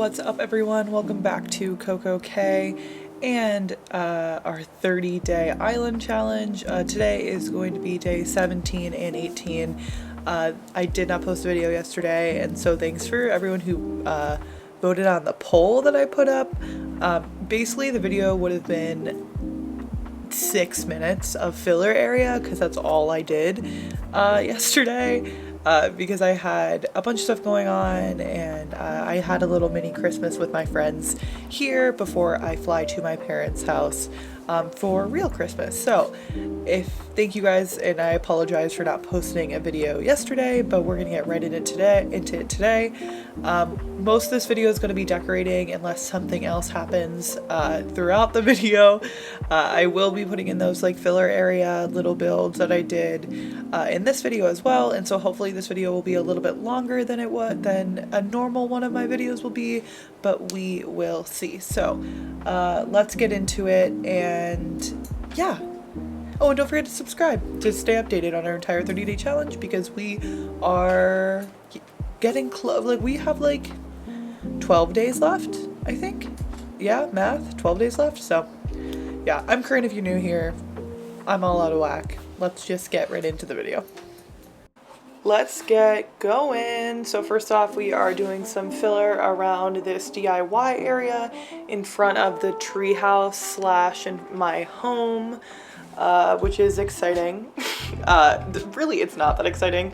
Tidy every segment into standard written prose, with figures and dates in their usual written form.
What's up everyone? Welcome back to Coco Kay and our 30-day island challenge. Today is going to be day 17 and 18. I did not post a video yesterday, and so thanks for everyone who voted on the poll that I put up. Basically the video would have been 6 minutes of filler area because that's all I did yesterday. Because I had a bunch of stuff going on, and I had a little mini Christmas with my friends here before I fly to my parents' house for real Christmas. So thank you guys, and I apologize for not posting a video yesterday, but we're gonna get right into it today. Most of this video is going to be decorating unless something else happens throughout the video. I will be putting in those like filler area little builds that I did in this video as well, and so hopefully this video will be a little bit longer than a normal one of my videos will be, but we will see. So let's get into it, and yeah. Oh, and don't forget to subscribe to stay updated on our entire 30-day challenge, because we are getting close. Like, we have like 12 days left, I think. Yeah, math, 12 days left. So yeah, I'm Corinne if you're new here. I'm all out of whack. Let's just get right into the video. Let's get going. So first off, we are doing some filler around this DIY area in front of the treehouse slash in my home, which is exciting. Really, it's not that exciting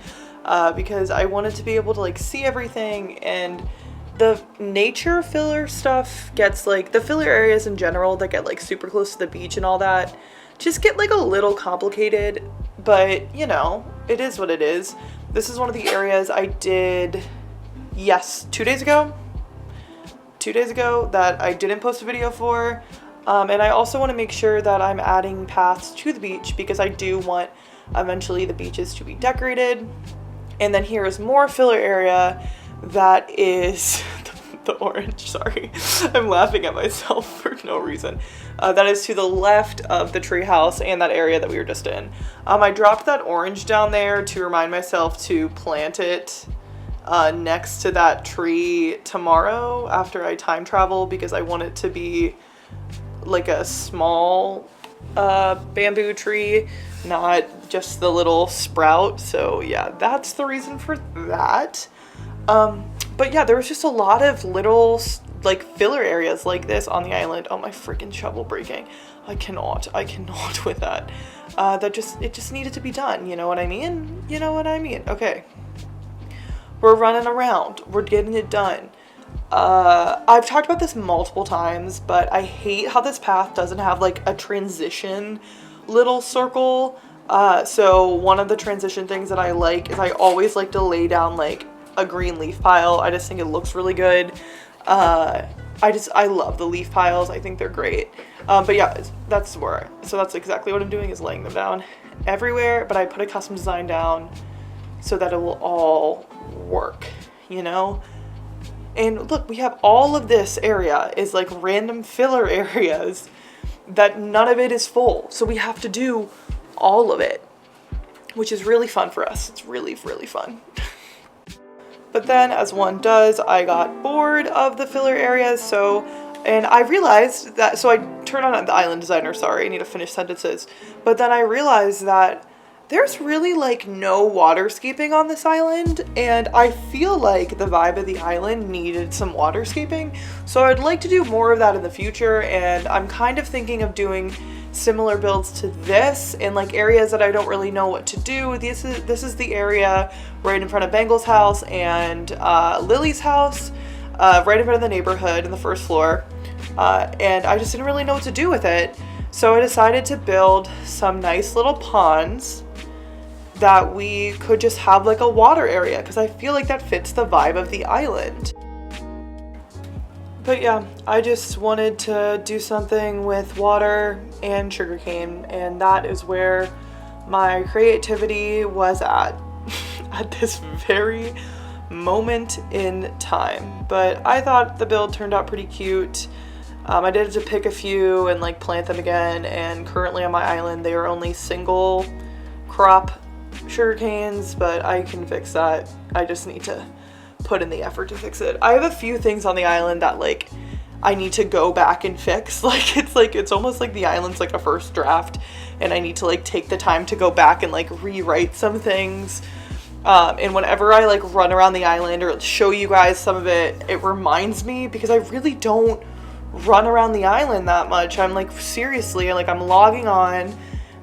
because I wanted to be able to like see everything, and the nature filler stuff gets like, the filler areas in general that get like super close to the beach and all that just get like a little complicated, but you know, it is what it is. This is one of the areas I did, yes, 2 days ago that I didn't post a video for. And I also want to make sure that I'm adding paths to the beach because I do want eventually the beaches to be decorated. And then here is more filler area that is the orange, sorry. I'm laughing at myself for no reason. That is to the left of the treehouse and that area that we were just in. I dropped that orange down there to remind myself to plant it next to that tree tomorrow after I time travel, because I want it to be like a small bamboo tree, not just the little sprout. So yeah, that's the reason for that. But yeah, there was just a lot of little like filler areas like this on the island. Oh, my freaking shovel breaking. I cannot with that. It just needed to be done. You know what I mean? You know what I mean? Okay. We're running around. We're getting it done. I've talked about this multiple times, but I hate how this path doesn't have like a transition little circle. So one of the transition things that I like is I always like to lay down like a green leaf pile. I just think it looks really good. I love the leaf piles. I think they're great. But yeah, that's exactly what I'm doing, is laying them down everywhere, but I put a custom design down so that it will all work, you know? And look, we have all of this area is like random filler areas that none of it is full. So we have to do all of it, which is really fun for us. It's really, really fun. But then, as one does, I got bored of the filler areas, and I realized that, so I turned on the island designer, sorry, I need to finish sentences, but then I realized that there's really like no waterscaping on this island, and I feel like the vibe of the island needed some waterscaping, so I'd like to do more of that in the future, and I'm kind of thinking of doing similar builds to this in like areas that I don't really know what to do. This is the area right in front of Bengal's house and Lily's house, right in front of the neighborhood in the first floor, and I just didn't really know what to do with it, so I decided to build some nice little ponds that we could just have like a water area, because I feel like that fits the vibe of the island. But yeah, I just wanted to do something with water and sugarcane, and that is where my creativity was at this very moment in time. But I thought the build turned out pretty cute. I did have to pick a few and like plant them again, and currently on my island they are only single crop sugar canes, but I can fix that. I just need to put in the effort to fix it. I have a few things on the island that like I need to go back and fix. It's almost like the island's like a first draft, and I need to like take the time to go back and like rewrite some things. And whenever I like run around the island or show you guys some of it, it reminds me, because I really don't run around the island that much. I'm like, seriously, like I'm logging on,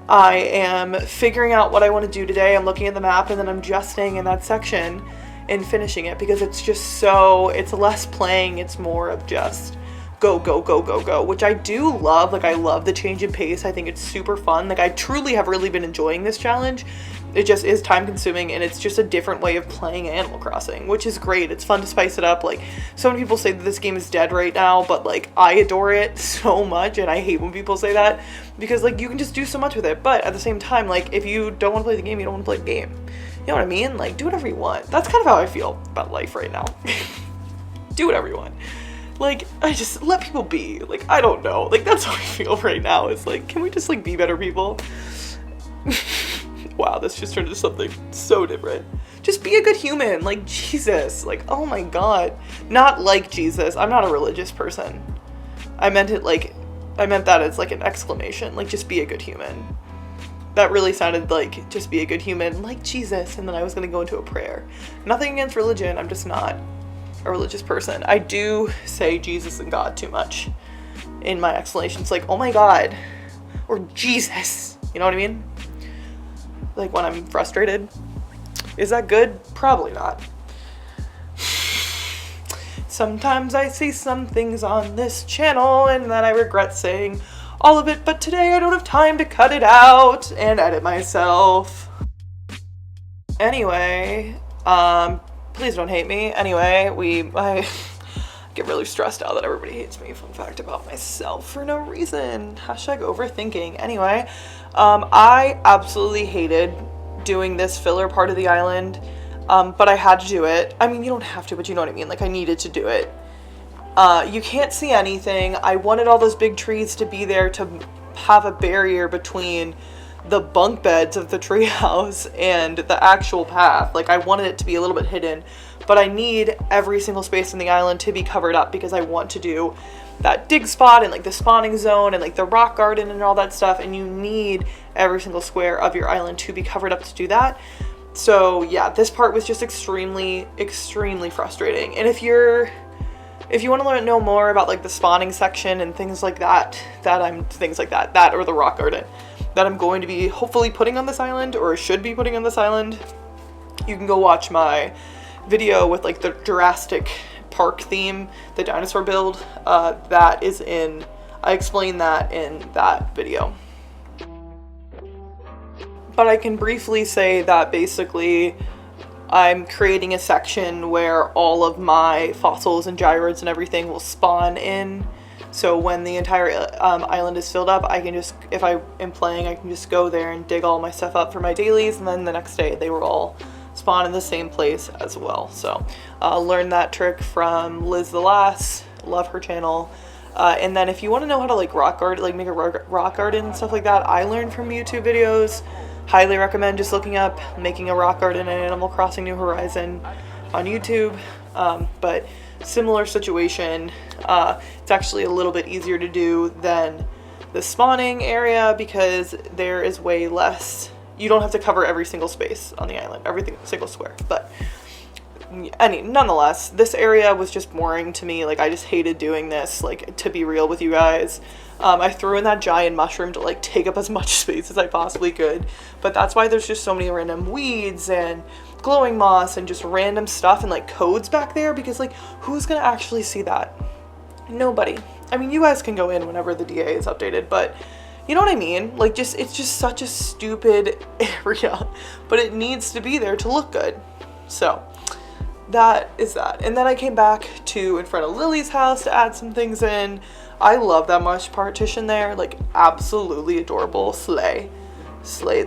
I am figuring out what I want to do today, I'm looking at the map, and then I'm just staying in that section and finishing it, because it's just so, it's less playing, it's more of just go, go, go, go, go, which I do love. Like, I love the change in pace. I think it's super fun. Like, I truly have really been enjoying this challenge. It just is time consuming, and it's just a different way of playing Animal Crossing, which is great. It's fun to spice it up. Like, so many people say that this game is dead right now, but like, I adore it so much, and I hate when people say that, because like, you can just do so much with it. But at the same time, like, if you don't want to play the game, you don't want to play the game. You know what I mean? Like, do whatever you want. That's kind of how I feel about life right now. Do whatever you want. Like, I just let people be. Like, I don't know. Like, that's how I feel right now. It's like, can we just like be better people? Wow, this just turned into something so different. Just be a good human, like Jesus. Like, oh my God. Not like Jesus. I'm not a religious person. I meant that as like an exclamation. Like, just be a good human. That really sounded like, just be a good human, like Jesus. And then I was going to go into a prayer. Nothing against religion. I'm just not a religious person. I do say Jesus and God too much in my explanations. Like, oh my God. Or Jesus. You know what I mean? Like, when I'm frustrated. Is that good? Probably not. Sometimes I say some things on this channel and then I regret saying all of it, but today I don't have time to cut it out and edit myself. Anyway, please don't hate me. Anyway, I get really stressed out that everybody hates me. Fun fact about myself for no reason. Hashtag overthinking. Anyway, I absolutely hated doing this filler part of the island, but I had to do it. I mean, you don't have to, but you know what I mean. Like, I needed to do it. You can't see anything. I wanted all those big trees to be there to have a barrier between the bunk beds of the treehouse and the actual path. Like, I wanted it to be a little bit hidden, but I need every single space in the island to be covered up because I want to do that dig spot and like the spawning zone and like the rock garden and all that stuff, and you need every single square of your island to be covered up to do that. So yeah, this part was just extremely frustrating. And if you want to know more about like the spawning section and things like that, that or the rock garden that I'm going to be hopefully putting on this island, or should be putting on this island, you can go watch my video with like the Jurassic Park theme, the dinosaur build. I explained that in that video. But I can briefly say that basically I'm creating a section where all of my fossils and gyroids and everything will spawn in. So when the entire island is filled up, I can just, if I am playing, I can just go there and dig all my stuff up for my dailies, and then the next day they will all spawn in the same place as well. So learned that trick from Liz the Lass. Love her channel. And then if you want to know how to like rock garden, like make a rock garden and stuff like that, I learned from YouTube videos. Highly recommend just looking up making a rock garden in Animal Crossing New Horizon on YouTube. But similar situation. It's actually a little bit easier to do than the spawning area because there is way less. You don't have to cover every single space on the island, every single square. But nonetheless, this area was just boring to me. Like, I just hated doing this, like, to be real with you guys. I threw in that giant mushroom to like take up as much space as I possibly could, but that's why there's just so many random weeds and glowing moss and just random stuff and like codes back there, because like, who's gonna actually see that? Nobody. I mean, you guys can go in whenever the DA is updated, but you know what I mean? Like, just, it's just such a stupid area, but it needs to be there to look good. So that is that. And then I came back to in front of Lily's house to add some things in. I love that much partition there. Like, absolutely adorable. Slayed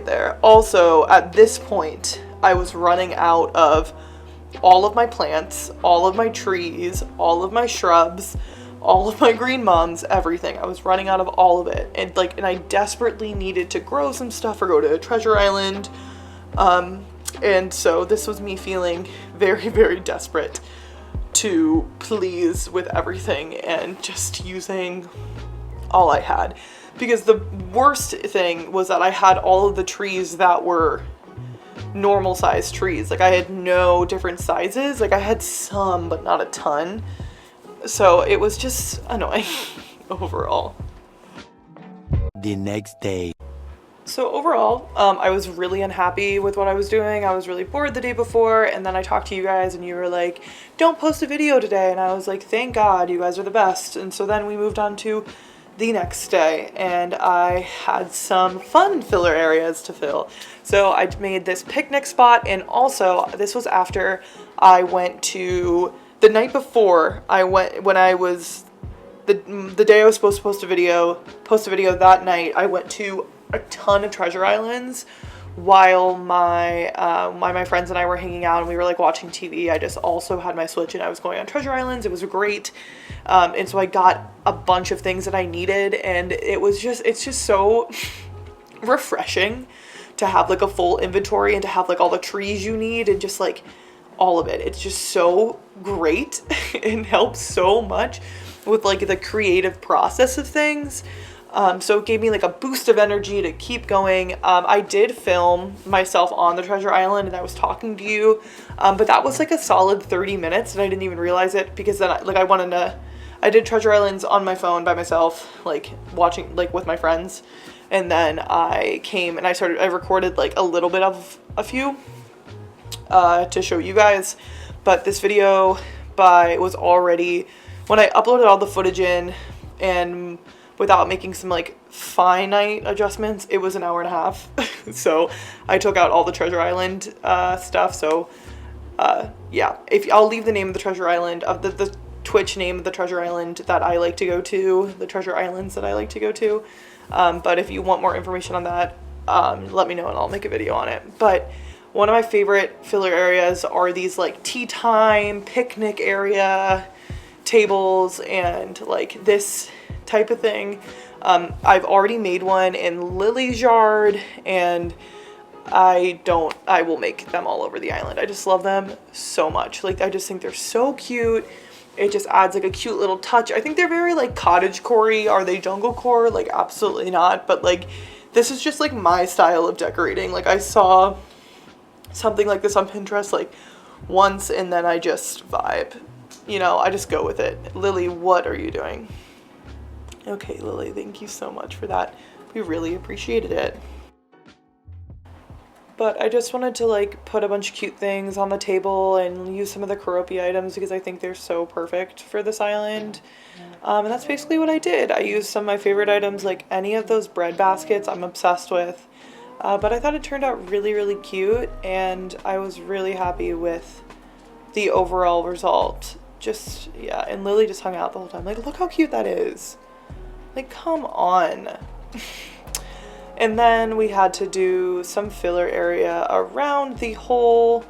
there. Also, at this point, I was running out of all of my plants, all of my trees, all of my shrubs, all of my green mums, everything. I was running out of all of it. And I desperately needed to grow some stuff or go to Treasure Island. And so this was me feeling very, very desperate to please with everything and just using all I had. Because the worst thing was that I had all of the trees that were normal sized trees. Like I had no different sizes. Like I had some, but not a ton. So it was just annoying overall. The next day. So overall, I was really unhappy with what I was doing. I was really bored the day before, and then I talked to you guys and you were like, don't post a video today. And I was like, thank God, you guys are the best. And so then we moved on to the next day, and I had some fun filler areas to fill. So I made this picnic spot, and also this was after I went to, the night before I went, when I was, the day I was supposed to post a video that night, I went to a ton of treasure islands while my friends and I were hanging out and we were like watching TV. I just also had my Switch and I was going on treasure islands. It was great. And so I got a bunch of things that I needed, and it's just so refreshing to have like a full inventory and to have like all the trees you need and just like all of it. It's just so great and helps so much with like the creative process of things. So it gave me like a boost of energy to keep going. I did film myself on the treasure island and I was talking to you, but that was like a solid 30 minutes and I didn't even realize it because then I did treasure islands on my phone by myself, like watching like with my friends. And then I came and I recorded like a little bit of a few, to show you guys, but this video was already, when I uploaded all the footage in and without making some like finite adjustments, it was an hour and a half. So I took out all the treasure island stuff. So yeah, I'll leave the name of the treasure island, of the Twitch name of the treasure island that I like to go to, the treasure islands that I like to go to. But if you want more information on that, let me know and I'll make a video on it. But one of my favorite filler areas are these like tea time, picnic area, tables, and like this type of thing. I've already made one in Lily's yard, and I will make them all over the island. I just love them so much. Like I just think they're so cute. It just adds like a cute little touch. I think they're very like cottagecore-y. Are they junglecore? Like absolutely not. But like this is just like my style of decorating. Like I saw something like this on Pinterest like once and then I just vibe. You know, I just go with it. Lily, what are you doing? Okay, Lily, thank you so much for that. We really appreciated it. But I just wanted to like put a bunch of cute things on the table and use some of the Karopi items because I think they're so perfect for this island. And that's basically what I did. I used some of my favorite items, like any of those bread baskets I'm obsessed with. But I thought it turned out really, really cute, and I was really happy with the overall result. Just, yeah, and Lily just hung out the whole time. Like, look how cute that is. Like, come on. And then we had to do some filler area around the whole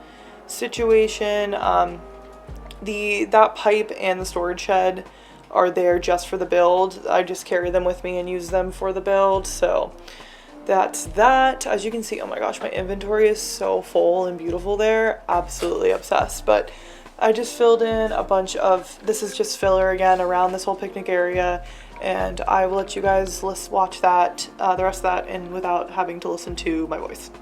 situation. That pipe and the storage shed are there just for the build. I just carry them with me and use them for the build. So that's that. As you can see, oh my gosh, my inventory is so full and beautiful there. Absolutely obsessed. But I just filled in a bunch of, this is just filler again around this whole picnic area. And I will let you guys watch that, the rest of that, and without having to listen to my voice.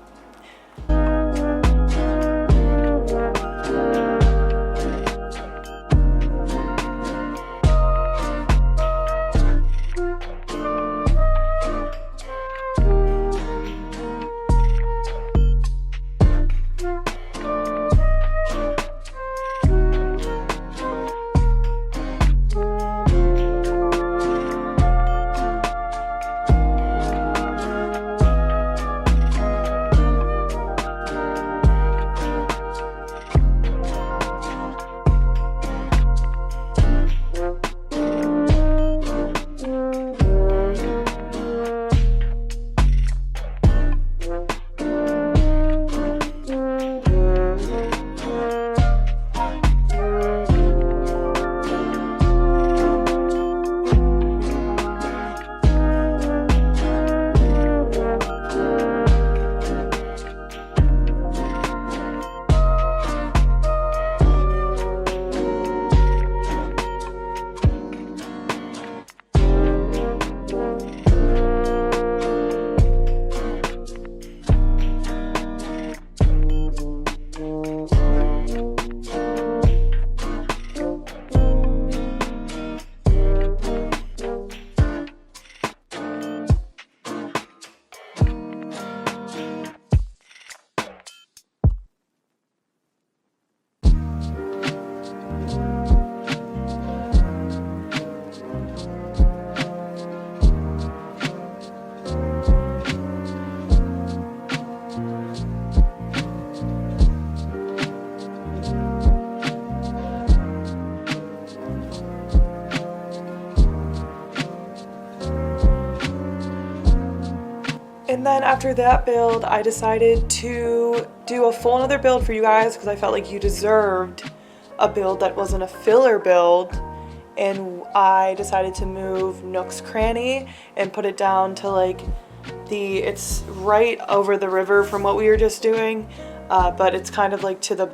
after that build, I decided to do a full another build for you guys because I felt like you deserved a build that wasn't a filler build. And I decided to move Nooks Cranny and put it down to like it's right over the river from what we were just doing, but it's kind of like to the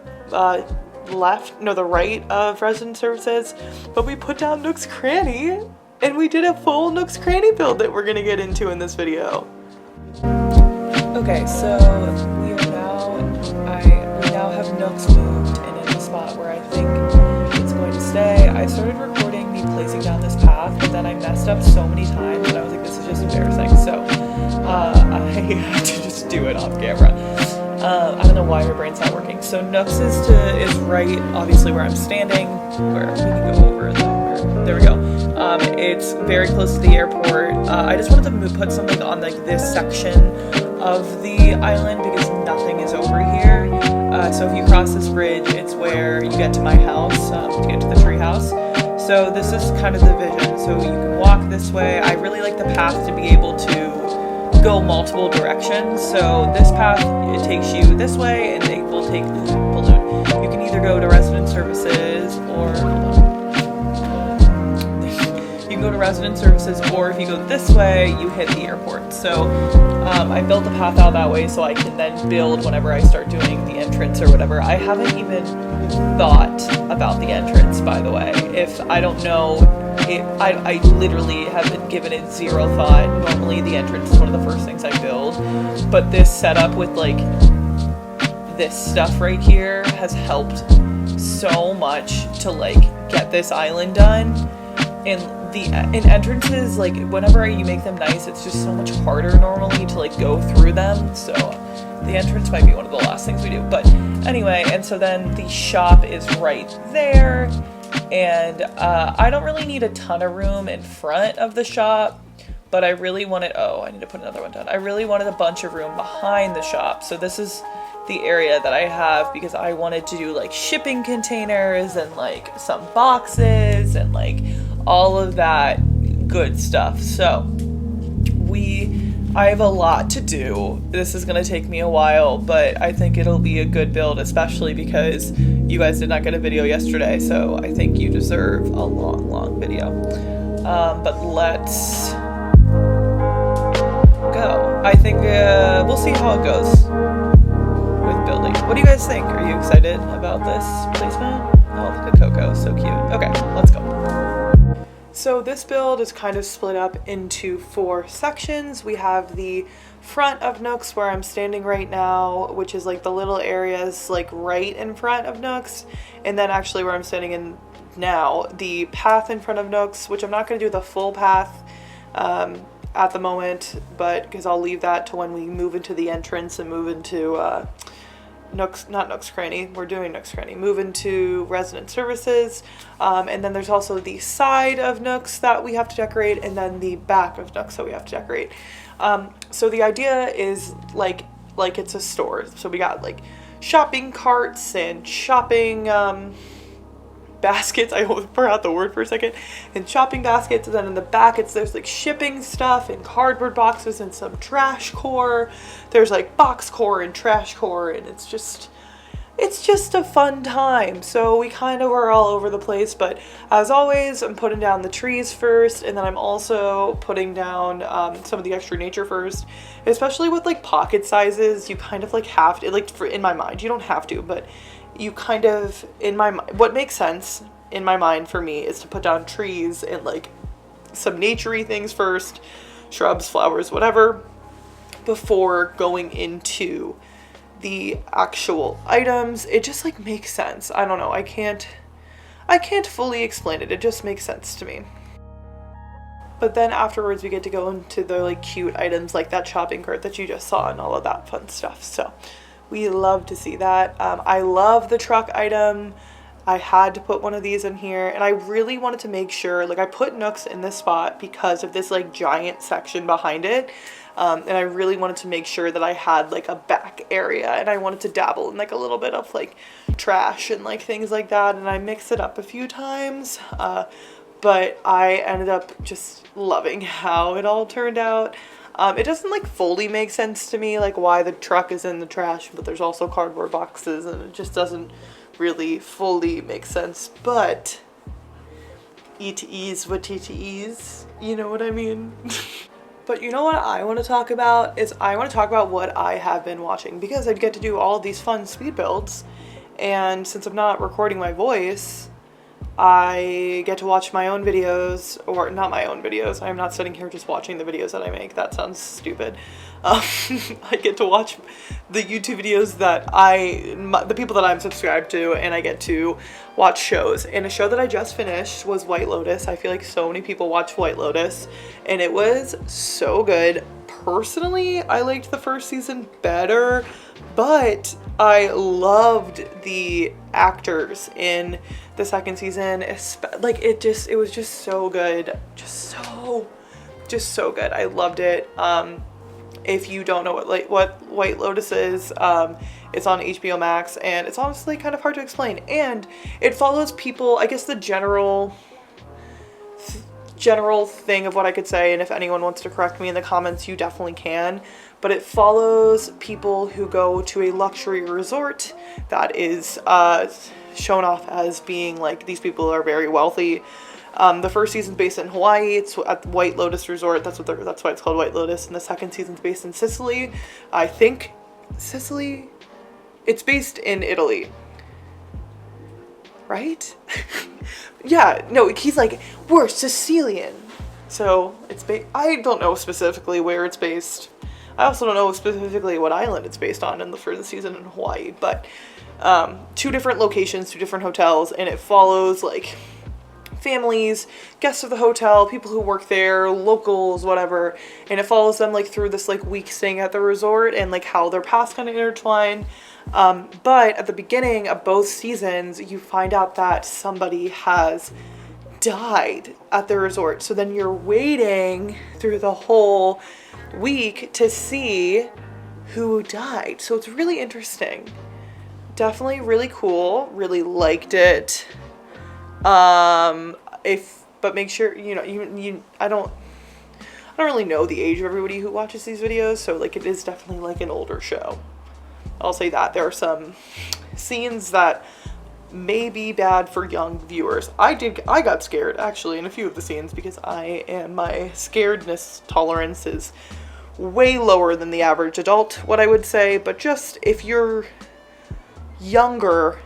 the right of resident services. But we put down Nooks Cranny and we did a full Nooks Cranny build that we're gonna get into in this video. Okay, so we now have Nooks moved and in the spot where I think it's going to stay. I started recording me placing down this path, but then I messed up so many times and I was like, this is just embarrassing. So I had to just do it off camera. I don't know why your brain's not working. So Nooks is right, obviously, where I'm standing. Where we can go over there we go. It's very close to the airport. I just wanted to put something on like this section of the island because nothing is over here. So if you cross this bridge, it's where you get to my house, to get to the treehouse. So this is kind of the vision. So you can walk this way. I really like the path to be able to go multiple directions. So this path, it takes you this way and it will take balloon. You can either go to resident services or if you go this way, you hit the airport. So I built the path out that way so I can then build whenever I start doing the entrance or whatever. I haven't even thought about the entrance, by the way. If I don't know, I literally haven't given it zero thought. Normally the entrance is one of the first things I build, but this setup with like this stuff right here has helped so much to like get this island done. And in entrances, like whenever you make them nice, it's just so much harder normally to like go through them. So the entrance might be one of the last things we do. But anyway, and so then the shop is right there. And I don't really need a ton of room in front of the shop, but I really wanted, I need to put another one down. I really wanted a bunch of room behind the shop. So this is the area that I have because I wanted to do like shipping containers and like some boxes and like all of that good stuff. So I have a lot to do. This is gonna take me a while, but I think it'll be a good build, especially because you guys did not get a video yesterday, so I think you deserve a long video. But let's go. I think we'll see how it goes with building. What do you guys think? Are you excited about this placement? Oh, look at Coco, so cute. Okay, let's go. So this build is kind of split up into 4 sections. We have the front of Nooks where I'm standing right now, which is like the little areas like right in front of Nooks, and then actually where I'm standing in now, the path in front of Nooks, which I'm not going to do the full path at the moment, but because I'll leave that to when we move into the entrance and move into not Nooks Cranny, we're doing Nooks Cranny, move into resident services, and then there's also the side of Nooks that we have to decorate, and then the back of Nooks that we have to decorate. So the idea is like it's a store, so we got like shopping carts and shopping baskets. I forgot the word for a second. And shopping baskets, and then in the back there's like shipping stuff and cardboard boxes and some trash core. There's like box core and trash core, and it's just a fun time. So we kind of were all over the place, but as always, I'm putting down the trees first, and then I'm also putting down some of the extra nature first, especially with like pocket sizes. You kind of like have to, like in my mind, you don't have to, but you kind of, in my mind, what makes sense in my mind for me is to put down trees and like some naturey things first, shrubs, flowers, whatever, before going into the actual items. It just like makes sense. I don't know. I can't fully explain it. It just makes sense to me. But then afterwards we get to go into the like cute items like that shopping cart that you just saw and all of that fun stuff. So we love to see that. I love the truck item. I had to put one of these in here, and I really wanted to make sure, like I put Nooks in this spot because of this like giant section behind it. And I really wanted to make sure that I had like a back area, and I wanted to dabble in like a little bit of like trash and like things like that. And I mixed it up a few times, but I ended up just loving how it all turned out. It doesn't like fully make sense to me, like why the truck is in the trash, but there's also cardboard boxes, and it just doesn't really fully make sense. But ETEs with TTEs, you know what I mean? But you know what I want to talk about is I want to talk about what I have been watching, because I'd get to do all of these fun speed builds, and since I'm not recording my voice, I get to watch my own videos, or not my own videos. I'm not sitting here just watching the videos that I make. That sounds stupid. I get to watch the YouTube videos that the people that I'm subscribed to, and I get to watch shows. And a show that I just finished was White Lotus. I feel like so many people watch White Lotus, and it was so good. Personally, I liked the first season better, but I loved the actors in the second season. Like it was just so good. Just so good. I loved it. If you don't know what White Lotus is, it's on HBO Max, and it's honestly kind of hard to explain. And it follows people, I guess the general thing of what I could say, and if anyone wants to correct me in the comments, you definitely can, but it follows people who go to a luxury resort that is shown off as being like these people are very wealthy. The first season's based in Hawaii. It's at White Lotus Resort. That's why it's called White Lotus. And the second season's based in Sicily. I think Sicily. It's based in Italy, right? Yeah. No, he's like, we're Sicilian. So it's I don't know specifically where it's based. I also don't know specifically what island it's based on for the season in Hawaii. But 2 different locations, 2 different hotels, and it follows like families, guests of the hotel, people who work there, locals, whatever, and it follows them like through this like week staying at the resort and like how their paths kind of intertwine. But at the beginning of both seasons, you find out that somebody has died at the resort. So then you're waiting through the whole week to see who died. So it's really interesting. Definitely really cool. Really liked it. But make sure, I don't really know the age of everybody who watches these videos, so like it is definitely like an older show. I'll say that. There are some scenes that may be bad for young viewers. I got scared actually in a few of the scenes because my scaredness tolerance is way lower than the average adult, what I would say, but just if you're younger,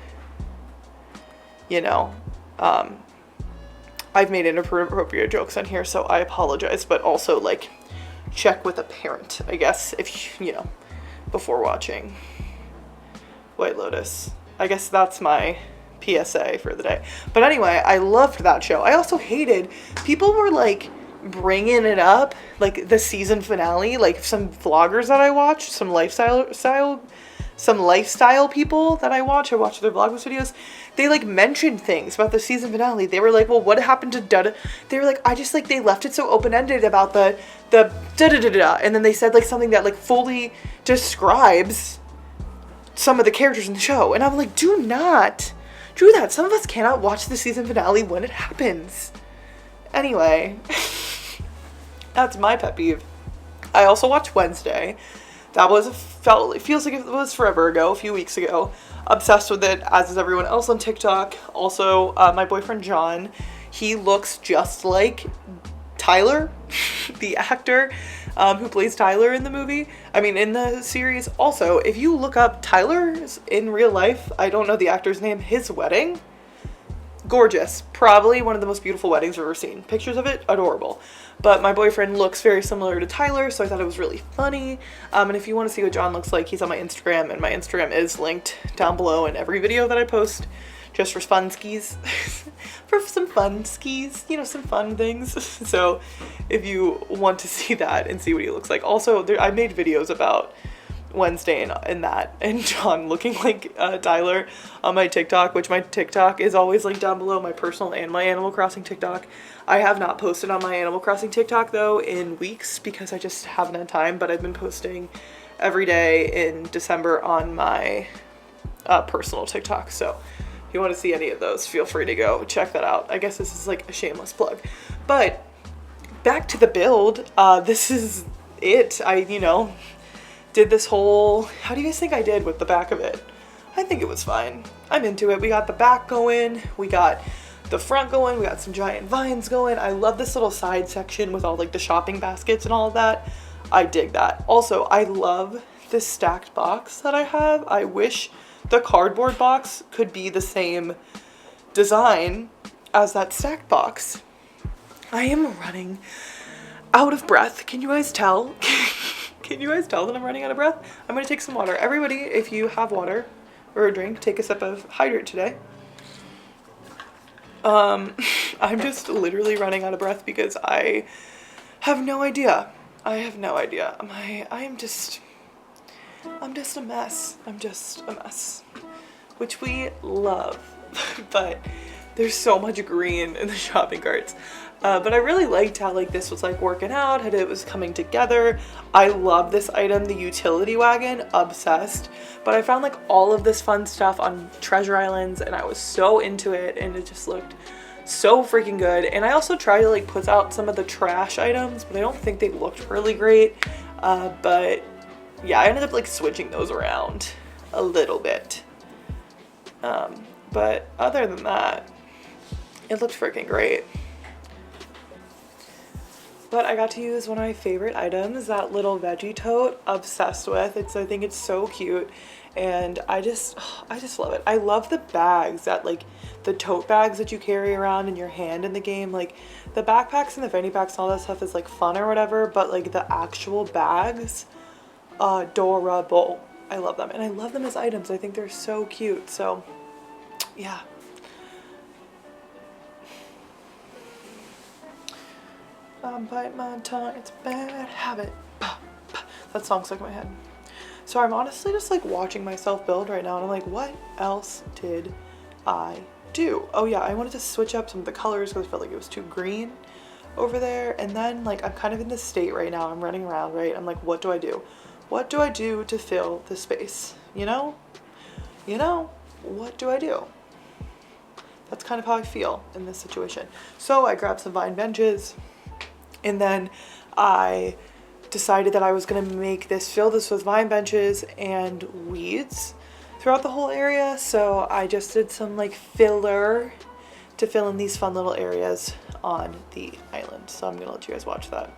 I've made inappropriate jokes on here, so I apologize, but also like check with a parent, I guess, if before watching White Lotus. I guess that's my PSA for the day. But anyway, I loved that show. I also hated people were like bringing it up, like the season finale, like some vloggers that I watch, some lifestyle people that I watch their Vlogmas videos, they like mentioned things about the season finale. They were like, well, what happened to da-da? They were like, I just like, they left it so open-ended about the da-da-da-da, and then they said like something that like fully describes some of the characters in the show, and I'm like, do not do that. Some of us cannot watch the season finale when it happens. Anyway, that's my pet peeve. I also watched Wednesday. That it feels like it was forever ago, a few weeks ago. Obsessed with it, as is everyone else on TikTok. Also, my boyfriend John, he looks just like Tyler, the actor who plays Tyler in the movie. I mean, in the series. Also, if you look up Tyler's in real life, I don't know the actor's name, his wedding, gorgeous. Probably one of the most beautiful weddings I've ever seen. Pictures of it, adorable. But my boyfriend looks very similar to Tyler, so I thought it was really funny. And if you want to see what John looks like, he's on my Instagram, and my Instagram is linked down below in every video that I post, just for fun skis. For some fun skis, some fun things. So if you want to see that and see what he looks like. Also, I made videos about Wednesday and John looking like Tyler on my TikTok, which my TikTok is always linked down below, my personal and my Animal Crossing TikTok. I have not posted on my Animal Crossing TikTok though in weeks because I just haven't had time, but I've been posting every day in December on my personal TikTok. So if you want to see any of those, feel free to go check that out. I guess this is like a shameless plug. But back to the build. This is you know, did this whole, how do you guys think I did with the back of it? I think it was fine. I'm into it. We got the back going, we got the front going, we got some giant vines going. I love this little side section with all like the shopping baskets and all of that. I dig that. Also, I love this stacked box that I have. I wish the cardboard box could be the same design as that stacked box. I am running out of breath. Can you guys tell? Can you guys tell that I'm running out of breath? I'm gonna take some water. Everybody, if you have water or a drink, take a sip of Hydrate today. I'm just literally running out of breath because I have no idea. I have no idea. I'm just a mess. I'm just a mess, which we love, but there's so much green in the shopping carts. But I really liked how like this was like working out, how it was coming together. I love this item, the utility wagon, obsessed. But I found like all of this fun stuff on Treasure Islands and I was so into it and it just looked so freaking good. And I also tried to like put out some of the trash items, but I don't think they looked really great. But yeah, I ended up like switching those around a little bit. But other than that, it looked freaking great. But I got to use one of my favorite items, that little veggie tote, obsessed with. I think it's so cute and I just love it. I love the bags, that like the tote bags that you carry around in your hand in the game. Like the backpacks and the fanny packs and all that stuff is like fun or whatever, but like the actual bags, adorable. I love them and I love them as items. I think they're so cute. So yeah. Bite my tongue, it's a bad habit. That song stuck in my head. So I'm honestly just like watching myself build right now and I'm like, what else did I do? Oh yeah, I wanted to switch up some of the colors because I felt like it was too green over there. And then like I'm kind of in this state right now. I'm running around, right? I'm like, what do I do? What do I do to fill the space? You know, what do I do? That's kind of how I feel in this situation. So I grabbed some vine benches. And then I decided that I was going to fill this with vine benches and weeds throughout the whole area. So I just did some like filler to fill in these fun little areas on the island. So I'm going to let you guys watch that.